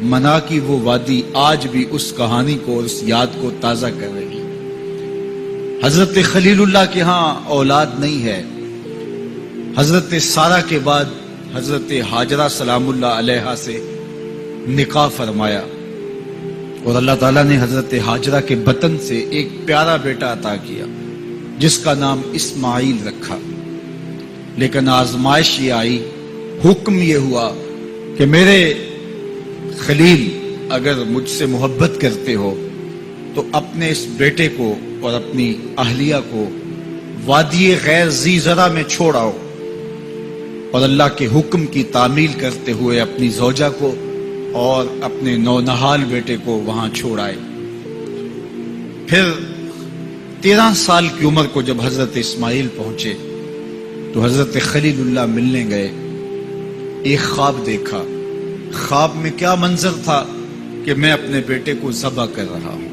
منا کی وہ وادی آج بھی اس کہانی کو اور اس یاد کو تازہ کر رہی ہے۔ حضرت خلیل اللہ کے ہاں اولاد نہیں ہے۔ حضرت سارہ کے بعد حضرت ہاجرہ سلام اللہ علیہا سے نکاح فرمایا اور اللہ تعالیٰ نے حضرت ہاجرہ کے بطن سے ایک پیارا بیٹا عطا کیا جس کا نام اسماعیل رکھا۔ لیکن آزمائش یہ آئی، حکم یہ ہوا کہ میرے خلیل اگر مجھ سے محبت کرتے ہو تو اپنے اس بیٹے کو اور اپنی اہلیہ کو وادی غیر ذی زرع میں چھوڑ آؤ، اور اللہ کے حکم کی تعمیل کرتے ہوئے اپنی زوجہ کو اور اپنے نونہال بیٹے کو وہاں چھوڑ آئے۔ پھر 13 سال کی عمر کو جب حضرت اسماعیل پہنچے تو حضرت خلیل اللہ ملنے گئے۔ ایک خواب دیکھا۔ خواب میں کیا منظر تھا کہ میں اپنے بیٹے کو ذبح کر رہا ہوں۔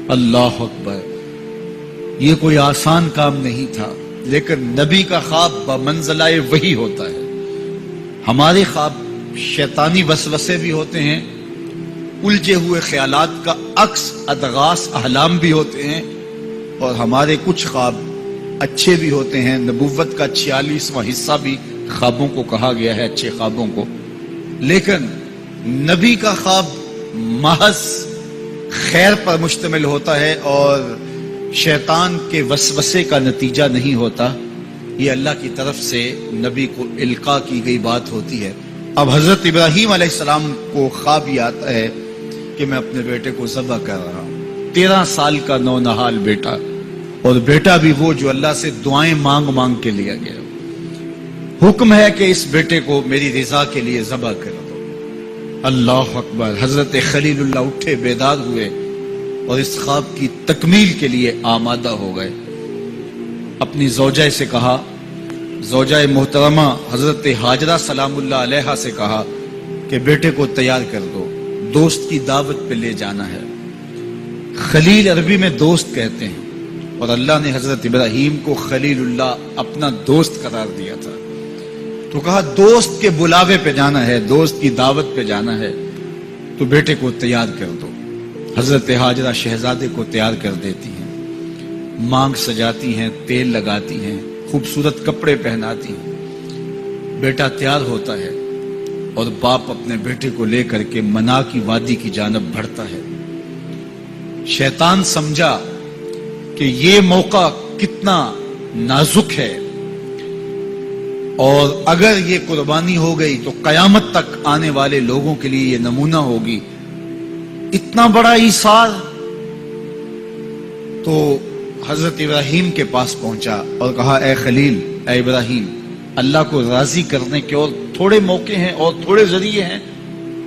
اللہ اکبر! یہ کوئی آسان کام نہیں تھا، لیکن نبی کا خواب بمنزلہ وحی ہوتا ہے۔ ہمارے خواب شیطانی وسوسے بھی ہوتے ہیں، الجھے ہوئے خیالات کا عکس ادغاث احلام بھی ہوتے ہیں، اور ہمارے کچھ خواب اچھے بھی ہوتے ہیں۔ نبوت کا 46واں حصہ بھی خوابوں کو کہا گیا ہے، اچھے خوابوں کو۔ لیکن نبی کا خواب محض خیر پر مشتمل ہوتا ہے اور شیطان کے وسوسے کا نتیجہ نہیں ہوتا۔ یہ اللہ کی طرف سے نبی کو القاء کی گئی بات ہوتی ہے۔ اب حضرت ابراہیم علیہ السلام کو خواب یہ آتا ہے کہ میں اپنے بیٹے کو ذبح کر رہا ہوں۔ 13 سال کا نونہال بیٹا، اور بیٹا بھی وہ جو اللہ سے دعائیں مانگ مانگ کے لیا گیا۔ حکم ہے کہ اس بیٹے کو میری رضا کے لیے ذبح کر دو۔ اللہ اکبر! حضرت خلیل اللہ اٹھے، بیدار ہوئے اور اس خواب کی تکمیل کے لیے آمادہ ہو گئے۔ اپنی زوجہ سے کہا، زوجہ محترمہ حضرت ہاجرہ سلام اللہ علیہا سے کہا کہ بیٹے کو تیار کر دو، دوست کی دعوت پہ لے جانا ہے۔ خلیل عربی میں دوست کہتے ہیں، اور اللہ نے حضرت ابراہیم کو خلیل اللہ اپنا دوست قرار دیا تھا، تو کہا دوست کے بلاوے پہ جانا ہے، دوست کی دعوت پہ جانا ہے، تو بیٹے کو تیار کر دو۔ حضرت ہاجرہ شہزادے کو تیار کر دیتی ہیں، مانگ سجاتی ہیں، تیل لگاتی ہیں، خوبصورت کپڑے پہناتی ہیں۔ بیٹا تیار ہوتا ہے اور باپ اپنے بیٹے کو لے کر کے منا کی وادی کی جانب بڑھتا ہے۔ شیطان سمجھا کہ یہ موقع کتنا نازک ہے، اور اگر یہ قربانی ہو گئی تو قیامت تک آنے والے لوگوں کے لیے یہ نمونہ ہوگی۔ اتنا بڑا ایثار! تو حضرت ابراہیم کے پاس پہنچا اور کہا، اے خلیل، اے ابراہیم، اللہ کو راضی کرنے کے اور تھوڑے موقع ہیں اور تھوڑے ذریعے ہیں،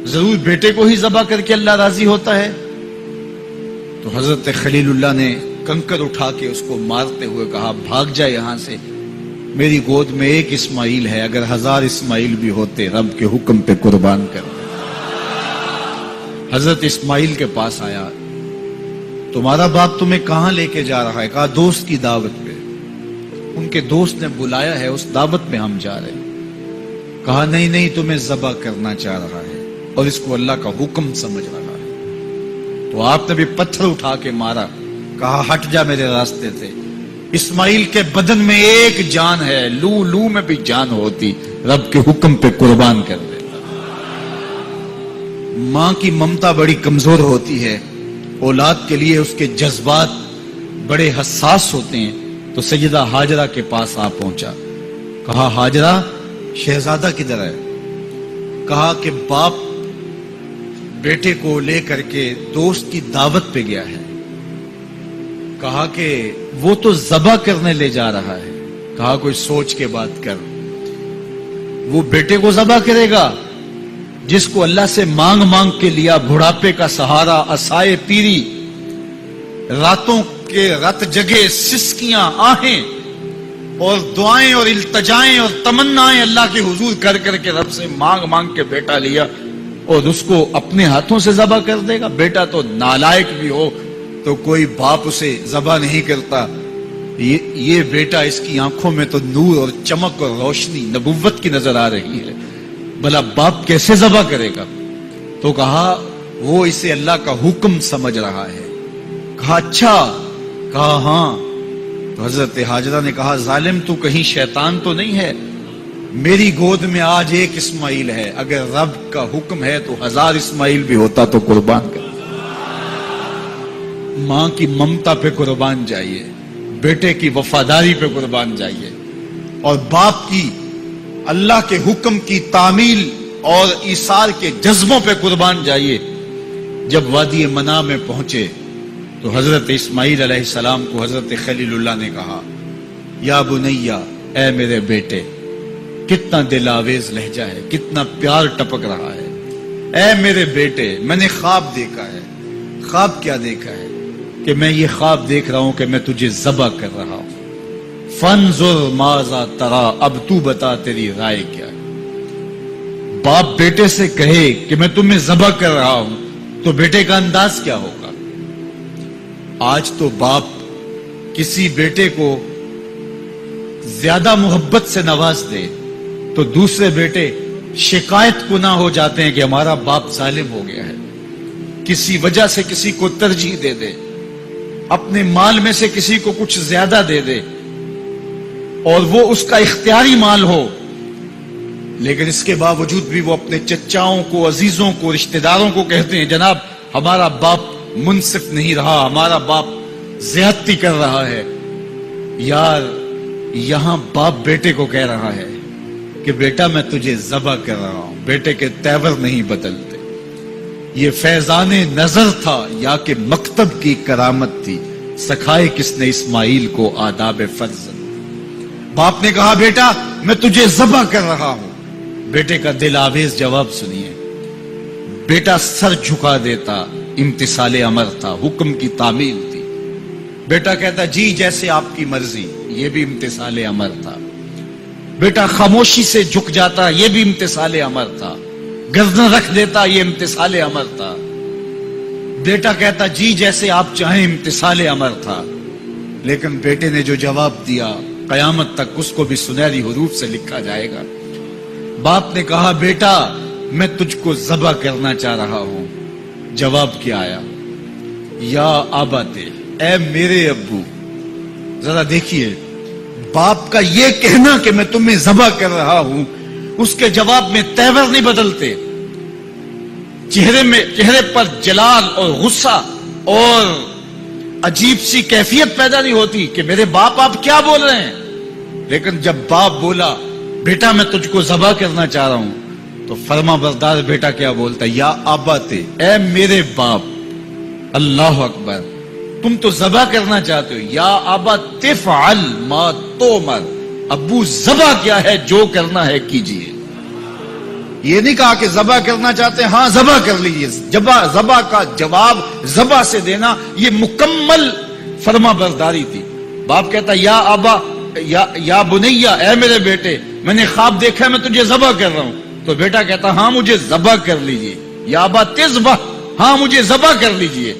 ضرور بیٹے کو ہی ذبح کر کے اللہ راضی ہوتا ہے؟ تو حضرت خلیل اللہ نے کنکر اٹھا کے اس کو مارتے ہوئے کہا، بھاگ جا یہاں سے، میری گود میں ایک اسماعیل ہے، اگر 1000 اسماعیل بھی ہوتے رب کے حکم پہ قربان کر۔ حضرت اسماعیل کے پاس آیا، تمہارا باپ تمہیں کہاں لے کے جا رہا ہے؟ کہا دوست کی دعوت پہ۔ ان کے دوست نے بلایا ہے، اس دعوت میں ہم جا رہے ہیں۔ کہا نہیں نہیں، تمہیں ذبح کرنا چاہ رہا ہے اور اس کو اللہ کا حکم سمجھ رہا ہے۔ تو آپ نے بھی پتھر اٹھا کے مارا، کہا ہٹ جا میرے راستے سے۔ اسماعیل کے بدن میں ایک جان ہے، لو لو میں بھی جان ہوتی، رب کے حکم پہ قربان کر دیتا۔ ماں کی ممتا بڑی کمزور ہوتی ہے، اولاد کے لیے اس کے جذبات بڑے حساس ہوتے ہیں۔ تو سیدہ ہاجرہ کے پاس آ پہنچا، کہا ہاجرہ، شہزادہ کدھر ہے؟ کہا کہ باپ بیٹے کو لے کر کے دوست کی دعوت پہ گیا ہے۔ کہا کہ وہ تو ذبح کرنے لے جا رہا ہے۔ کہا کوئی سوچ کے بات کر، وہ بیٹے کو ذبح کرے گا جس کو اللہ سے مانگ مانگ کے لیا، بڑھاپے کا سہارا، عصائے پیری، راتوں کے رت جگے سسکیاں، آہیں اور دعائیں اور التجائیں اور تمنائیں اللہ کے حضور کر کر کے رب سے مانگ مانگ کے بیٹا لیا، اور اس کو اپنے ہاتھوں سے ذبح کر دے گا؟ بیٹا تو نالائق بھی ہو تو کوئی باپ اسے ذبح نہیں کرتا۔ یہ بیٹا، اس کی آنکھوں میں تو نور اور چمک اور روشنی نبوت کی نظر آ رہی ہے، بھلا باپ کیسے ذبح کرے گا؟ تو کہا وہ اسے اللہ کا حکم سمجھ رہا ہے. کہا اچھا؟ کہا ہاں. تو حضرت ہاجرہ نے کہا ظالم تو کہیں شیطان تو نہیں ہے؟ میری گود میں آج ایک اسماعیل ہے، اگر رب کا حکم ہے تو 1000 اسماعیل بھی ہوتا تو قربان کر. ماں کی ممتا پہ قربان جائیے، بیٹے کی وفاداری پہ قربان جائیے، اور باپ کی اللہ کے حکم کی تعمیل اور ایثار کے جذبوں پہ قربان جائیے. جب وادی منا میں پہنچے تو حضرت اسماعیل علیہ السلام کو حضرت خلیل اللہ نے کہا یا بنیا، اے میرے بیٹے. کتنا دل آویز لہجہ ہے، کتنا پیار ٹپک رہا ہے. اے میرے بیٹے، میں نے خواب دیکھا ہے. خواب کیا دیکھا ہے؟ کہ میں یہ خواب دیکھ رہا ہوں کہ میں تجھے ذبح کر رہا ہوں. فانظر ماذا ترى، اب تو بتا تیری رائے کیا ہے. باپ بیٹے سے کہے کہ میں تمہیں ذبح کر رہا ہوں تو بیٹے کا انداز کیا ہوگا؟ آج تو باپ کسی بیٹے کو زیادہ محبت سے نواز دے تو دوسرے بیٹے شکایت کو نہ ہو جاتے ہیں کہ ہمارا باپ ظالم ہو گیا ہے. کسی وجہ سے کسی کو ترجیح دے دے، اپنے مال میں سے کسی کو کچھ زیادہ دے دے، اور وہ اس کا اختیاری مال ہو، لیکن اس کے باوجود بھی وہ اپنے چچاؤں کو، عزیزوں کو، رشتہ داروں کو کہتے ہیں جناب ہمارا باپ منصف نہیں رہا، ہمارا باپ زیادتی کر رہا ہے. یار یہاں باپ بیٹے کو کہہ رہا ہے کہ بیٹا میں تجھے ذبح کر رہا ہوں. بیٹے کے تیور نہیں بدلتے. یہ فیضان نظر تھا یا کہ مکتب کی کرامت تھی؟ سکھائے کس نے اسماعیل کو آداب فرزند؟ باپ نے کہا بیٹا میں تجھے ذبح کر رہا ہوں. بیٹے کا دل آویز جواب سنیے. بیٹا سر جھکا دیتا، امتثال امر تھا، حکم کی تعمیل تھی. بیٹا کہتا جی جیسے آپ کی مرضی، یہ بھی امتثال امر تھا. بیٹا خاموشی سے جھک جاتا، یہ بھی امتثال امر تھا. گردن رکھ دیتا، یہ امتثال امر تھا. بیٹا کہتا جی جیسے آپ چاہیں، امتثال امر تھا. لیکن بیٹے نے جو جواب دیا قیامت تک اس کو بھی سنہری حروف سے لکھا جائے گا. باپ نے کہا بیٹا میں تجھ کو ذبح کرنا چاہ رہا ہوں. جواب کیا آیا؟ یا آباتے، اے میرے ابو. ذرا دیکھیے باپ کا یہ کہنا کہ میں تمہیں ذبح کر رہا ہوں، اس کے جواب میں تیور نہیں بدلتے، چہرے پر جلال اور غصہ اور عجیب سی کیفیت پیدا نہیں ہوتی کہ میرے باپ آپ کیا بول رہے ہیں. لیکن جب باپ بولا بیٹا میں تجھ کو ذبح کرنا چاہ رہا ہوں تو فرما بردار بیٹا کیا بولتا؟ یا آباتے، اے میرے باپ. اللہ اکبر. تم تو ذبح کرنا چاہتے ہو. یا آبا تفعل ما تؤمر، ابو ذبح کیا ہے جو کرنا ہے کیجئے. یہ نہیں کہا کہ ذبح کرنا چاہتے ہیں ہاں ذبح کر لیجئے. ذبح کا جواب ذبح سے دینا یہ مکمل فرما برداری تھی. باپ کہتا یا آبا، یا بنیا، اے میرے بیٹے میں نے خواب دیکھا ہے میں تجھے ذبح کر رہا ہوں. تو بیٹا کہتا ہاں مجھے ذبح کر لیجئے. یا آبا تذبح، ہاں مجھے ذبح کر لیجئے.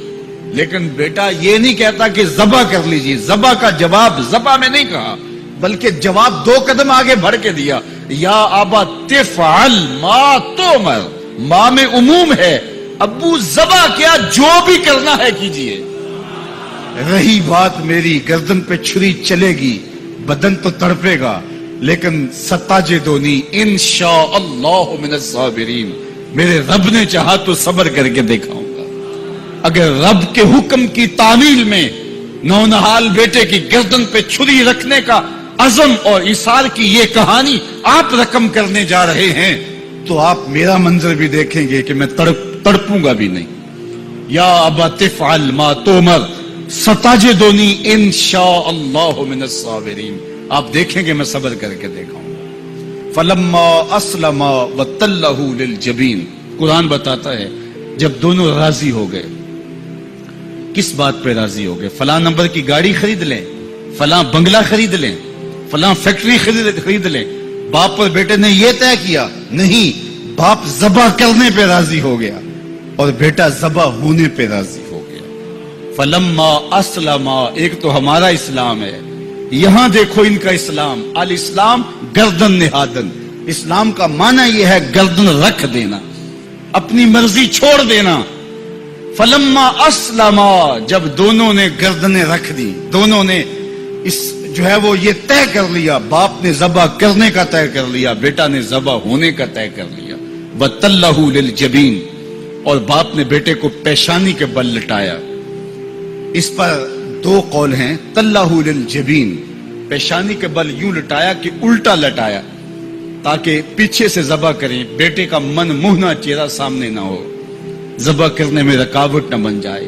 لیکن بیٹا یہ نہیں کہتا کہ ذبح کر لیجئے. ذبح کا جواب ذبح میں نہیں کہا بلکہ جواب 2 قدم آگے بڑھ کے دیا. یا آبا تفعل ما تؤمر، ماں میں عموم ہے، ابو ذبح کیا جو بھی کرنا ہے کیجئے. رہی بات میری گردن پہ چھری چلے گی، بدن تو تڑپے گا، لیکن ستاجدونی انشاءاللہ من الصابرین، میرے رب نے چاہا تو صبر کر کے دکھاؤں گا. اگر رب کے حکم کی تعمیل میں نونہال بیٹے کی گردن پہ چھری رکھنے کا عزم اور ایثار کی یہ کہانی آپ رقم کرنے جا رہے ہیں تو آپ میرا منظر بھی دیکھیں گے کہ میں تڑپوں گا بھی نہیں. یا ابا تفعل ما تؤمر ستجدنی انشاءاللہ من الصابرین، آپ دیکھیں گے میں صبر کر کے دیکھاؤں گا. فلما اسلم وتلہ للجبین، قرآن بتاتا ہے جب دونوں راضی ہو گئے. کس بات پہ راضی ہو گئے؟ فلاں نمبر کی گاڑی خرید لیں، فلاں بنگلہ خرید لیں، فلاں فیکٹری خرید لیں. باپ اور بیٹے نے یہ طے کیا نہیں، باپ ذبح کرنے پہ راضی ہو گیا اور بیٹا ذبح ہونے پہ راضی ہو گیا. فلما اسلم، ایک تو ہمارا اسلام ہے، یہاں دیکھو ان کا اسلام. الاسلام گردن نہادن، اسلام کا معنی یہ ہے گردن رکھ دینا. اپنی مرضی چھوڑ دینا. فلما اسلما، جب دونوں نے گردنیں رکھ دی، دونوں نے اس جو ہے وہ یہ طے کر لیا، باپ نے ذبح کرنے کا طے کر لیا، بیٹا نے ذبح ہونے کا طے کر لیا. وَتَلَّهُ لِلْجَبِينِ، اور باپ نے بیٹے کو پیشانی کے بل لٹایا. اس پر دو قول ہیں. تَلَّهُ لِلْجَبِينِ، پیشانی کے بل یوں لٹایا کہ الٹا لٹایا تاکہ پیچھے سے ذبح کریں، بیٹے کا من منہ چہرہ سامنے نہ ہو، ذبح کرنے میں رکاوٹ نہ بن جائے.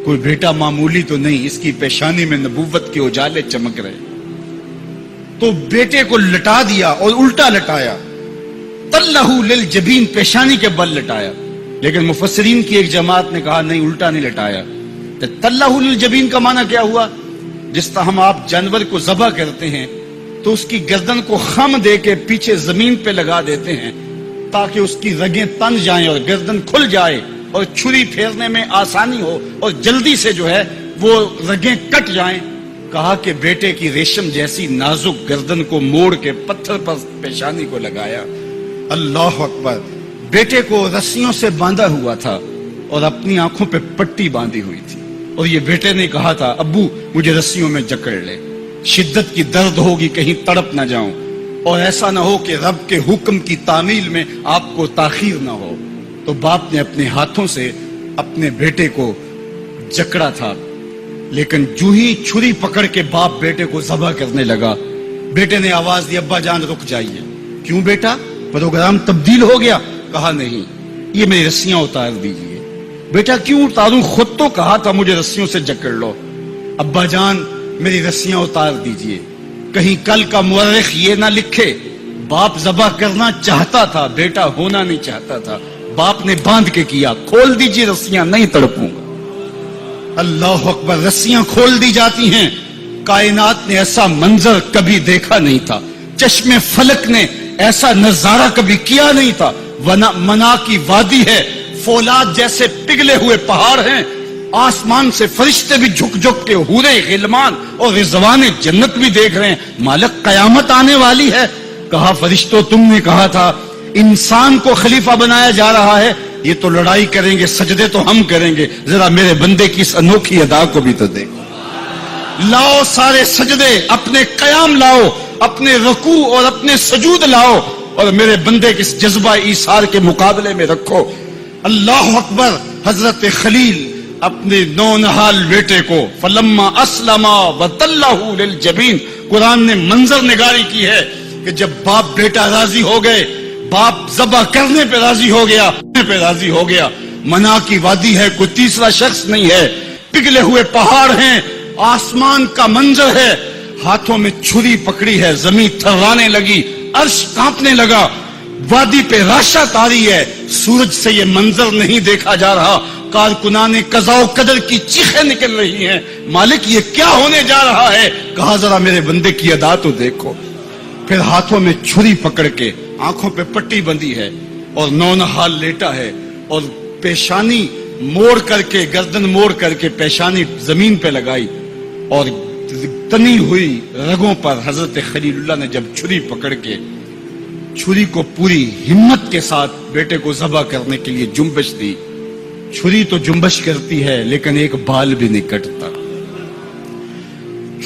کوئی بیٹا معمولی تو نہیں، اس کی پیشانی میں نبوت کے اجالے چمک رہے. تو بیٹے کو لٹا دیا اور الٹا لٹایا. تَلَّهُ لِلْجَبِينِ، پیشانی کے بل لٹایا. لیکن مفسرین کی ایک جماعت نے کہا نہیں، الٹا نہیں لٹایا. تو تَلَّهُ لِلْجَبِينِ کا معنی کیا ہوا؟ جس طرح ہم آپ جانور کو ذبح کرتے ہیں تو اس کی گردن کو خم دے کے پیچھے زمین پہ لگا دیتے ہیں تاکہ اس کی رگیں تن جائیں اور گردن کھل جائے اور چھری پھیرنے میں آسانی ہو اور جلدی سے جو ہے وہ رگیں کٹ جائیں. کہا کہ بیٹے کی ریشم جیسی نازک گردن کو موڑ کے پتھر پر پیشانی کو لگایا. اللہ اکبر. بیٹے کو رسیوں سے باندھا ہوا تھا اور اپنی آنکھوں پہ پٹی باندھی ہوئی تھی، اور یہ بیٹے نے کہا تھا ابو مجھے رسیوں میں جکڑ لے، شدت کی درد ہوگی، کہیں تڑپ نہ جاؤں، اور ایسا نہ ہو کہ رب کے حکم کی تعمیل میں آپ کو تاخیر نہ ہو. تو باپ نے اپنے ہاتھوں سے اپنے بیٹے کو جکڑا تھا. لیکن جو ہی چھری پکڑ کے باپ بیٹے کو ذبح کرنے لگا، بیٹے نے آواز دی ابا جان رک جائیے. کیوں بیٹا، پروگرام تبدیل ہو گیا؟ کہا نہیں، یہ میری رسیاں اتار دیجیے. بیٹا کیوں اتاروں، خود تو کہا تھا مجھے رسیوں سے جکڑ لو. ابا جان میری رسیاں اتار دیجیے، کہیں کل کا مورخ یہ نہ لکھے باپ ذبح کرنا چاہتا تھا، بیٹا ہونا نہیں چاہتا تھا. باپ نے باندھ کے کیا، کھول دیجیے رسیاں، نہیں تڑپوں گا. اللہ اکبر. رسیاں کھول دی جاتی ہیں. کائنات نے ایسا منظر کبھی دیکھا نہیں تھا، چشم فلک نے ایسا نظارہ کبھی کیا نہیں تھا. منا کی وادی ہے، فولاد جیسے پگھلے ہوئے پہاڑ ہیں، آسمان سے فرشتے بھی جھک جھک کے حورے غلمان اور رضوان جنت بھی دیکھ رہے ہیں. مالک قیامت آنے والی ہے. کہا فرشتوں تم نے کہا تھا انسان کو خلیفہ بنایا جا رہا ہے، یہ تو لڑائی کریں گے، سجدے تو ہم کریں گے، ذرا میرے بندے کی اس انوکھی ادا کو بھی تو دیکھو. لاؤ سارے سجدے، اپنے قیام لاؤ، اپنے رکوع اور اپنے سجود لاؤ، اور میرے بندے کے اس جذبہ ایثار کے مقابلے میں رکھو. اللہ اکبر. حضرت خلیل اپنے نونہال بیٹے کو فلما اسلما وتلہ للجبین، قرآن نے منظر نگاری کی ہے کہ جب باپ بیٹا راضی ہو گئے، باپ ذبح کرنے پہ راضی ہو گیا. منا کی وادی ہے، کوئی تیسرا شخص نہیں ہے، پگھلے ہوئے پہاڑ ہیں، آسمان کا منظر ہے، ہاتھوں میں چھری پکڑی ہے، زمین تھرانے لگی، عرش کانپنے لگا، وادی پہ راشا تاری ہے. سورج سے یہ منظر نہیں دیکھا جا رہا، کارکنان قضاء و قدر کی چیخیں نکل رہی ہیں، مالک یہ کیا ہونے جا رہا ہے. کہا ذرا میرے بندے کی ادا تو دیکھو. پھر ہاتھوں میں چھری پکڑ کے، آنکھوں پہ پٹی بندھی ہے اور نونہال لیٹا ہے، اور پیشانی موڑ کر کے، گردن موڑ کر کے پیشانی زمین پہ لگائی، اور تنی ہوئی رگوں پر حضرت خلیل اللہ نے جب چھری پکڑ کے چھری کو پوری ہمت کے ساتھ بیٹے کو ذبح کرنے کے لیے جنبش دی. چھری تو جنبش کرتی ہے لیکن ایک بال بھی نہیں کٹتا.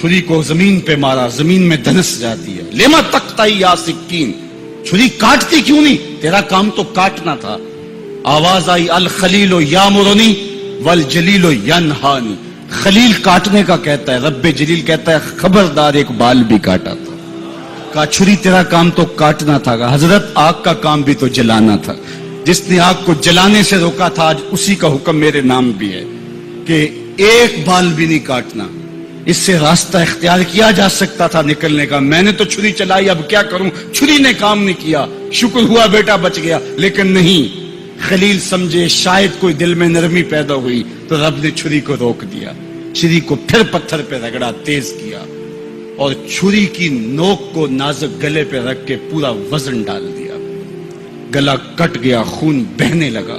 چھری کو زمین پہ مارا، زمین میں دھنس جاتی ہے. لما تقطعی یا سکین، چھری کاٹتی کیوں نہیں، تیرا کام تو کاٹنا تھا. آواز آئی الخلیل یامرنی والجلیل ینہانی. خلیل کاٹنے کا کہتا ہے، رب جلیل کہتا ہے خبردار ایک بال بھی کاٹا تھا. کہا چھری تیرا کام تو کاٹنا تھا. حضرت آگ کا کام بھی تو جلانا تھا. جس نے آگ کو جلانے سے روکا تھا آج اسی کا حکم میرے نام بھی ہے کہ ایک بال بھی نہیں کاٹنا. اس سے راستہ اختیار کیا جا سکتا تھا نکلنے کا. میں نے تو چھری چلائی، اب کیا کروں، چھری نے کام نہیں کیا. شکر ہوا بیٹا بچ گیا، لیکن نہیں. خلیل سمجھے شاید کوئی دل میں نرمی پیدا ہوئی تو رب نے چھری کو روک دیا. چھری کو پھر پتھر پہ رگڑا، تیز کیا، اور چھری کی نوک کو نازک گلے پہ رکھ کے پورا وزن ڈال دیا. گلا کٹ گیا، خون بہنے لگا.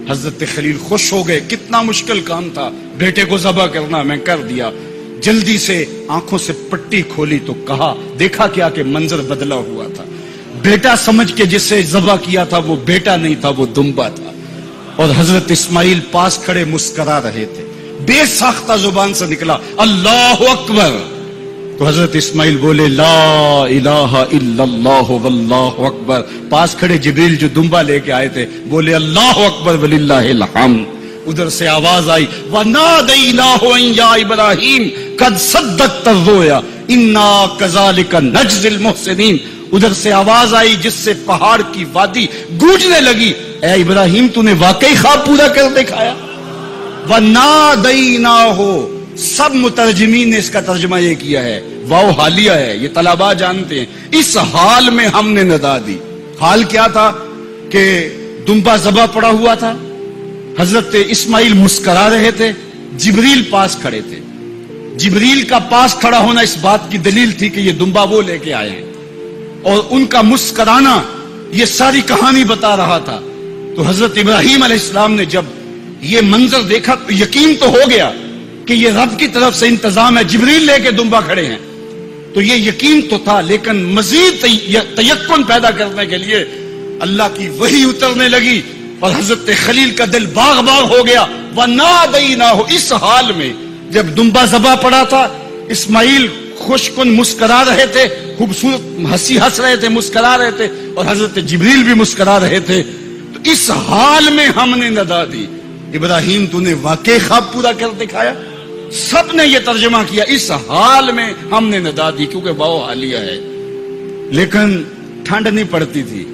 حضرت خلیل خوش ہو گئے، کتنا مشکل کام تھا، بیٹے کو ذبح کرنا، میں کر دیا. جلدی سے آنکھوں سے پٹی کھولی تو کہا، دیکھا کیا کہ منظر بدلا ہوا تھا. بیٹا سمجھ کے جسے ذبح کیا تھا وہ بیٹا نہیں تھا، وہ دمبا تھا. اور حضرت اسماعیل پاس کھڑے مسکرا رہے تھے. بے ساختہ زبان سے نکلا اللہ اکبر. تو حضرت اسماعیل بولے لا الہ الا اللہ واللہ اکبر. پاس کھڑے جبریل جو دمبا لے کے آئے تھے بولے اللہ اکبر وللہ الحمد. ادھر سے آواز آئی وَنَادَيْنَاهُ أَن يَا إِبْرَاهِيمُ قَدْ صَدَّقْتَ الرُّؤْيَا إِنَّا كَذَلِكَ نَجْزِي الْمُحْسِنِينَ. ادھر سے آواز آئی جس سے پہاڑ کی وادی گونجنے لگی اے ابراہیم تو نے واقعی خواب پورا کر دکھایا. وَنَادَيْنَاهُ. سب مترجمین نے اس کا ترجمہ یہ کیا ہے واو حالیہ ہے, یہ طلباء جانتے ہیں. اس حال میں ہم نے ندا دی. حال کیا تھا کہ دمبا ذبح پڑا ہوا تھا, حضرت اسماعیل مسکرا رہے تھے, جبریل پاس کھڑے تھے. جبریل کا پاس کھڑا ہونا اس بات کی دلیل تھی کہ یہ دمبا وہ لے کے آئے ہیں, اور ان کا مسکرانا یہ ساری کہانی بتا رہا تھا. تو حضرت ابراہیم علیہ السلام نے جب یہ منظر دیکھا تو یقین تو ہو گیا کہ یہ رب کی طرف سے انتظام ہے, جبریل لے کے دمبا کھڑے ہیں. تو یہ یقین تو تھا, لیکن مزید تیقن پیدا کرنے کے لیے اللہ کی وحی اترنے لگی اور حضرت خلیل کا دل باغ باغ ہو گیا. وَنَادَيْنَاهُ. اس حال میں جب دمبا ذبح پڑا تھا, اسماعیل خوش کن مسکرا رہے تھے, خوبصورت ہنسی ہنس رہے تھے, مسکرا رہے تھے, اور حضرت جبریل بھی مسکرا رہے تھے. تو اس حال میں ہم نے ندا دی ابراہیم تو نے واقعی خواب پورا کر دکھایا. سب نے یہ ترجمہ کیا اس حال میں ہم نے ندا دی, کیونکہ واو حالیہ ہے. لیکن ٹھنڈ نہیں پڑتی تھی.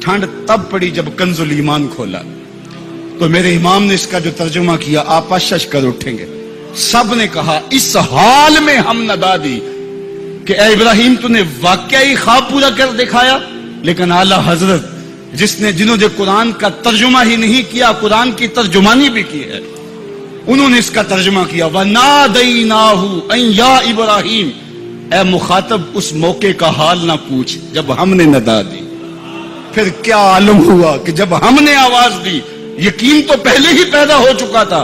ٹھنڈ تب پڑی جب کنز الایمان کھولا. تو میرے امام نے اس کا جو ترجمہ کیا آپ اشش کر اٹھیں گے. سب نے کہا اس حال میں ہم ندا دی کہ اے ابراہیم تو نے واقعی خواب پورا کر دکھایا. لیکن اعلی حضرت جنہوں نے قرآن کا ترجمہ ہی نہیں کیا, قرآن کی ترجمانی بھی کی ہے, انہوں نے اس کا ترجمہ کیا وَنَادَيْنَاهُ أَن يَا إِبْرَاهِيمُ. اے مخاطب اس موقع کا حال نہ پوچھ جب ہم نے ندا دی. پھر کیا عالم ہوا کہ جب ہم نے آواز دی, یقین تو پہلے ہی پیدا ہو چکا تھا,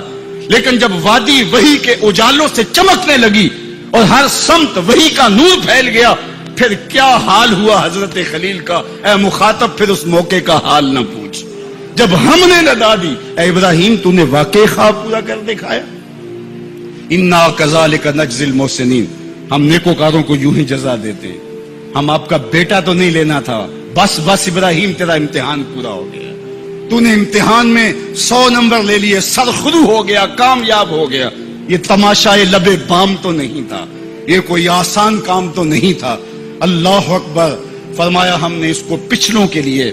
لیکن جب وادی وحی کے اجالوں سے چمکنے لگی اور ہر سمت وحی کا نور پھیل گیا, پھر کیا حال ہوا حضرت خلیل کا. اے مخاطب پھر اس موقع کا حال نہ پوچھ جب ہم نے ندا دی اے ابراہیم تو نے واقعی خواب پورا کر دکھایا. انا کذالک نجزی المحسنین. ہم نیکوکاروں کو یوں ہی جزا دیتے ہیں. ہم آپ کا بیٹا تو نہیں لینا تھا, بس ابراہیم تیرا امتحان پورا ہو گیا, تو نے امتحان میں 100 نمبر لے لیے, سرخرو ہو گیا, کامیاب ہو گیا. یہ تماشائے لبے بام تو نہیں تھا, یہ کوئی آسان کام تو نہیں تھا. اللہ اکبر. فرمایا ہم نے اس کو پچھلوں کے لیے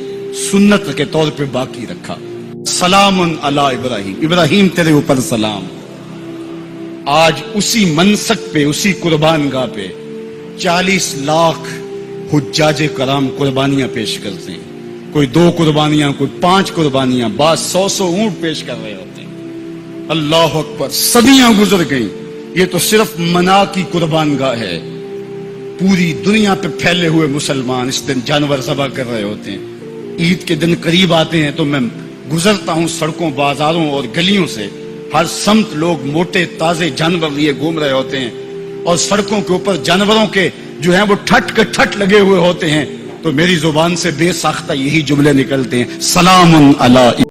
سنت کے طور پہ باقی رکھا. سلام علی ابراہیم. ابراہیم تیرے اوپر سلام. آج اسی منسک پہ, اسی قربان گاہ پہ 40 لاکھ حجاج کرام قربانیاں پیش کرتے ہیں. کوئی 2 قربانیاں, کوئی 5 قربانیاں, بعض 100 اونٹ پیش کر رہے ہوتے ہیں. اللہ اکبر. صدیاں گزر گئیں. یہ تو صرف منا کی قربان گاہ ہے. پوری دنیا پہ پھیلے ہوئے مسلمان اس دن جانور ذبح کر رہے ہوتے ہیں. عید کے دن قریب آتے ہیں تو میں گزرتا ہوں سڑکوں, بازاروں اور گلیوں سے, ہر سمت لوگ موٹے تازے جانور لیے گھوم رہے ہوتے ہیں, اور سڑکوں کے اوپر جانوروں کے جو ہیں وہ ٹھٹ کے ٹھٹ لگے ہوئے ہوتے ہیں. تو میری زبان سے بے ساختہ یہی جملے نکلتے ہیں, سلام علی